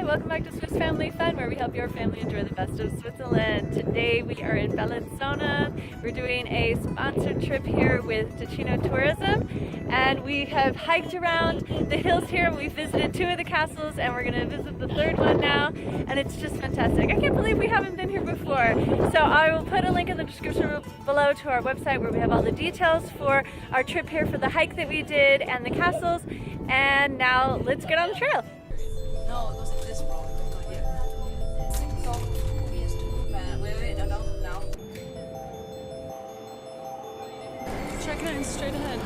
Hi, welcome back to Swiss Family Fun, where we help your family enjoy the best of Switzerland. Today we are in Bellinzona. We're doing a sponsored trip here with Ticino Tourism, and we have hiked around the hills here. We've visited 2 of the castles, and we're going to visit the 3rd one now, and it's just fantastic. I can't believe we haven't been here before. So I will put a link in the description below to our website where we have all the details for our trip here for the hike that we did and the castles. And now let's get on the trail. No, goes like this, bro. Not yet. So, we used to wait, no. Check it out straight ahead.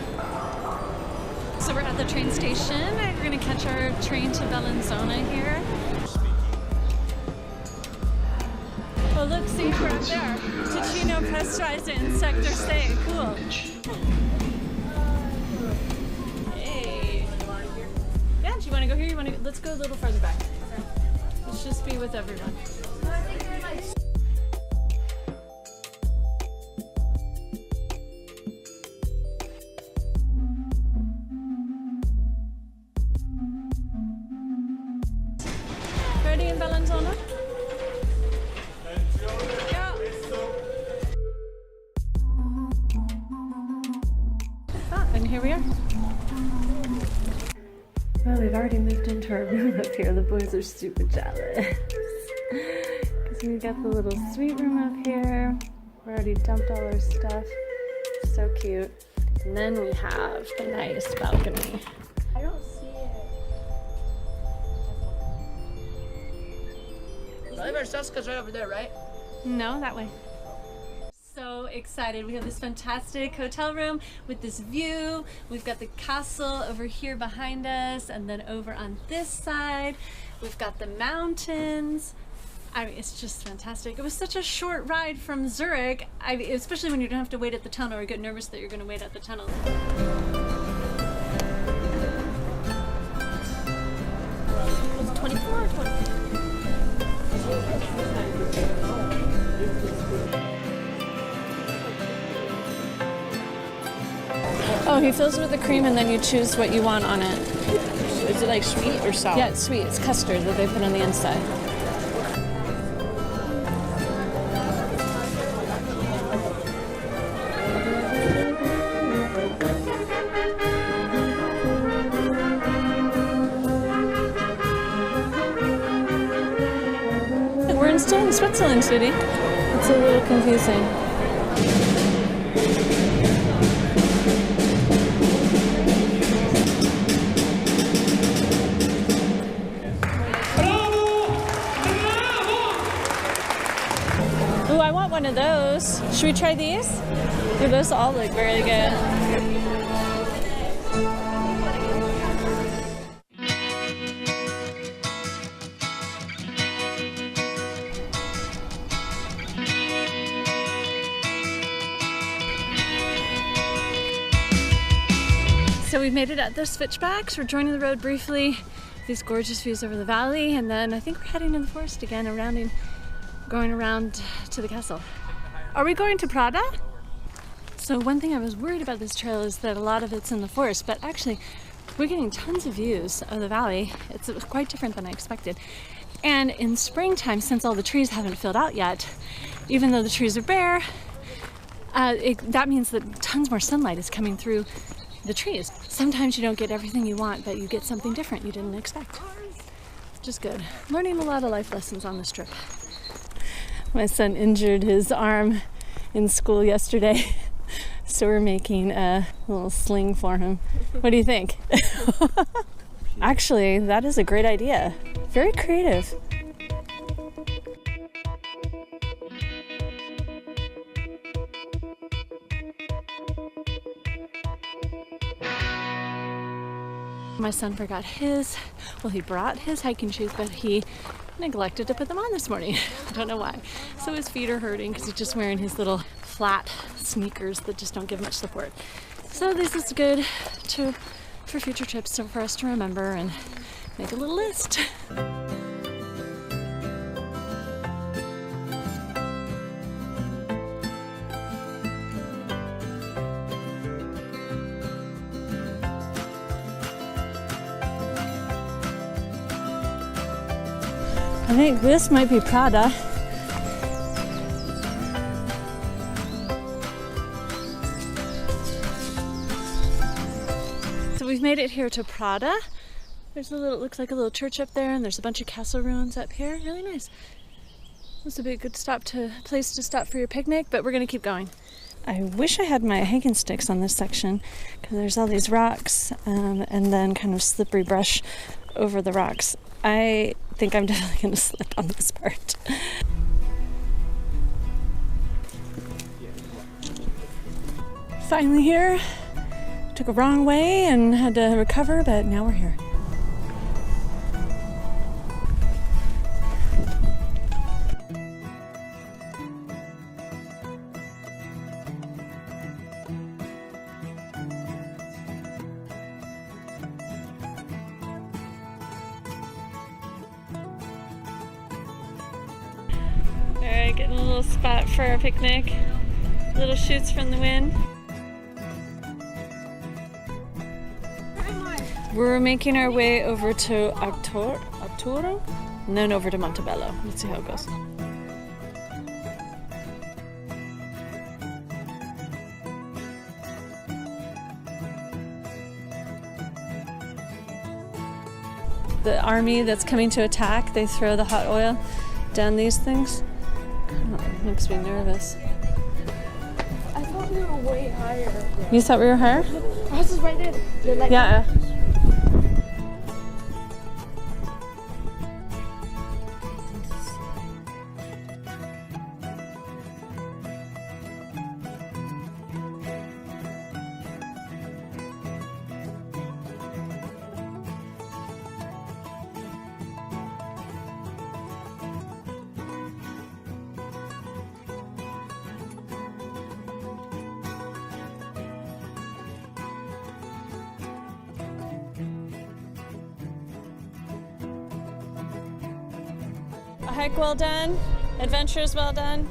So we're at the train station. We're gonna catch our train to Bellinzona here. Oh look, see, we're up there. Ticino Pressreise in Sector C. Cool. Hey. Yeah, do you want to go here? You want to? Let's go a little further back. Let's just be with everyone. Thank you very much. Ready in Bellinzona? Yeah. Ah, and here we are. Well, we've already moved into our room up here. The boys are super jealous. Because we've got the little suite room up here. We already dumped all our stuff. So cute. And then we have the nice balcony. I don't see it. Jessica's right over there, right? No, that way. So excited. We have this fantastic hotel room with this view. We've got the castle over here behind us, and then over on this side we've got the mountains. I mean, it's just fantastic. It was such a short ride from Zurich, especially when you don't have to wait at the tunnel or get nervous that you're going to wait at the tunnel. Was it 24 or 20? Oh, he fills it with the cream and then you choose what you want on it. Is it like sweet or sour? Yeah, it's sweet. It's custard that they put on the inside. We're still in Switzerland City. It's a little confusing. Ooh, I want one of those. Should we try these? Ooh, those all look very good. So we've made it at the switchbacks. We're joining the road briefly. These gorgeous views over the valley, and then I think we're heading in the forest again, going around to the castle. Are we going to Prada? So one thing I was worried about this trail is that a lot of it's in the forest, but actually we're getting tons of views of the valley. It's quite different than I expected. And in springtime, since all the trees haven't filled out yet, even though the trees are bare, that means that tons more sunlight is coming through the trees. Sometimes you don't get everything you want, but you get something different you didn't expect. Just good. Learning a lot of life lessons on this trip. My son injured his arm in school yesterday, so we're making a little sling for him. What do you think? Actually, that is a great idea. Very creative. My son forgot he brought his hiking shoes, but he neglected to put them on this morning. I don't know why. So his feet are hurting because he's just wearing his little flat sneakers that just don't give much support. So this is good for future trips, for us to remember and make a little list. I think this might be Prada. So we've made it here to Prada. There's a little, looks like a little church up there, and there's a bunch of castle ruins up here. Really nice. This would be a good place to stop for your picnic, but we're gonna keep going. I wish I had my hiking sticks on this section because there's all these rocks and then kind of slippery brush over the rocks. I think I'm definitely gonna slip on this part. Finally here. Took a wrong way and had to recover, but now we're here. Alright, getting a little spot for our picnic. Little shoots from the wind. We're making our way over to Arturo and then over to Montebello. Let's see how it goes. The army that's coming to attack, they throw the hot oil down these things. It makes me nervous. I thought we were way higher. You thought we were higher? Ours is right there. They're like Yeah. A hike well done, adventures well done.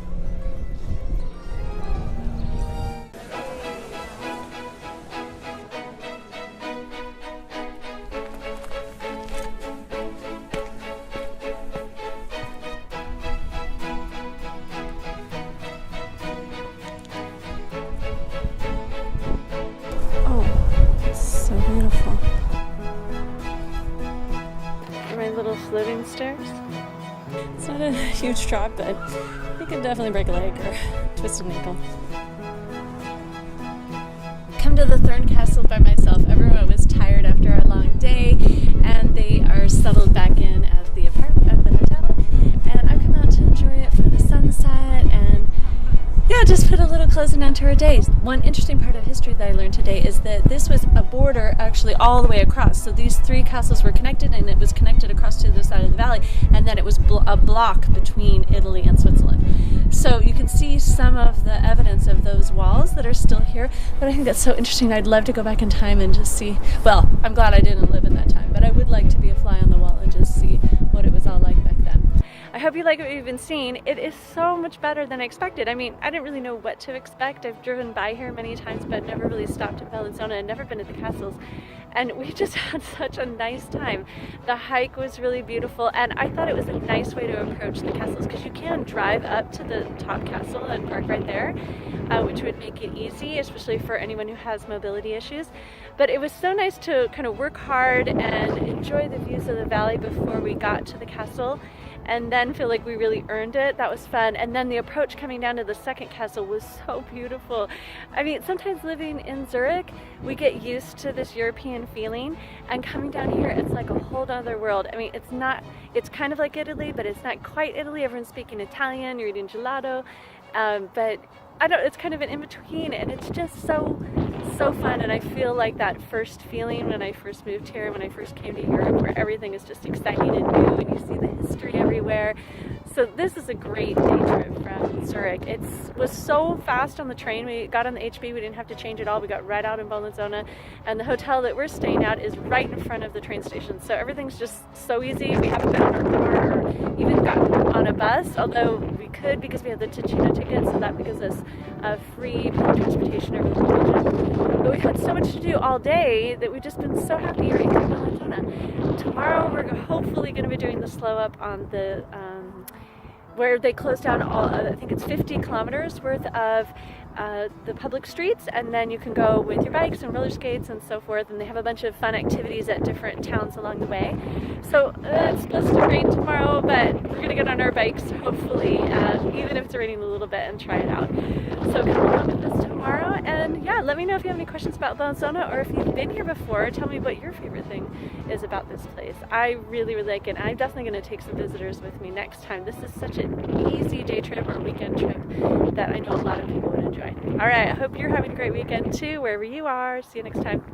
Oh, it's so beautiful. My little floating stairs. It's not a huge drop, but you can definitely break a leg or twist an ankle. Come to the Thurn Castle by myself. Everyone was tired after our long day, and they are settled back in at the apartment at the hotel. And I've come out to enjoy it for the sunset and yeah, just put a little closing on to our days. One interesting part of history that I learned today is that this was a border actually all the way across. So these three castles were connected, and it was connected across to the other side of the valley, and then it was a block between Italy and Switzerland. So you can see some of the evidence of those walls that are still here, but I think that's so interesting. I'd love to go back in time and just see, well, I'm glad I didn't live in that time, but I would like to be a fly on the wall and just see what it was all like back then. I hope you like what you've been seeing. It is so much better than I expected. I mean, I didn't really know what to expect. I've driven by here many times, but never really stopped at Bellizona and never been to the castles. And we just had such a nice time. The hike was really beautiful, and I thought it was a nice way to approach the castles because you can drive up to the top castle and park right there, which would make it easy, especially for anyone who has mobility issues. But it was so nice to kind of work hard and enjoy the views of the valley before we got to the castle, and then feel like we really earned it. That was fun. And then the approach coming down to the second castle was so beautiful. I mean, sometimes living in Zurich, we get used to this European feeling, and coming down here, it's like a whole other world. I mean, it's kind of like Italy, but it's not quite Italy. Everyone's speaking Italian, you're eating gelato, but it's kind of an in-between, and it's just so fun. And I feel like that first feeling when I first moved here, when I first came to Europe, where everything is just exciting and new and you see the history everywhere. So this is a great day trip from Zurich. It was so fast on the train. We got on the HB, we didn't have to change at all. We got right out in Bellinzona, and the hotel that we're staying at is right in front of the train station. So everything's just so easy. We haven't been in our car or even gotten on a bus, although we could because we have the Ticino ticket, so that gives us free public transportation over the whole region. But we've had so much to do all day that we've just been so happy right here in Bellizona. Tomorrow we're hopefully going to be doing the slow up on the where they close down all, I think it's 50 kilometers worth of the public streets, and then you can go with your bikes and roller skates and so forth, and they have a bunch of fun activities at different towns along the way. So it's supposed to rain tomorrow, but we're going to get on our bikes hopefully, even if it's raining a little bit, and try it out. So come along with us tomorrow, and yeah, let me know if you have any questions about Bellinzona, or if you've been here before. Tell me what your favorite thing is about this place. I really like it, and I'm definitely going to take some visitors with me next time. This is such an easy day trip or weekend trip that I know a lot of people would enjoy. All right, I hope you're having a great weekend too, wherever you are. See you next time.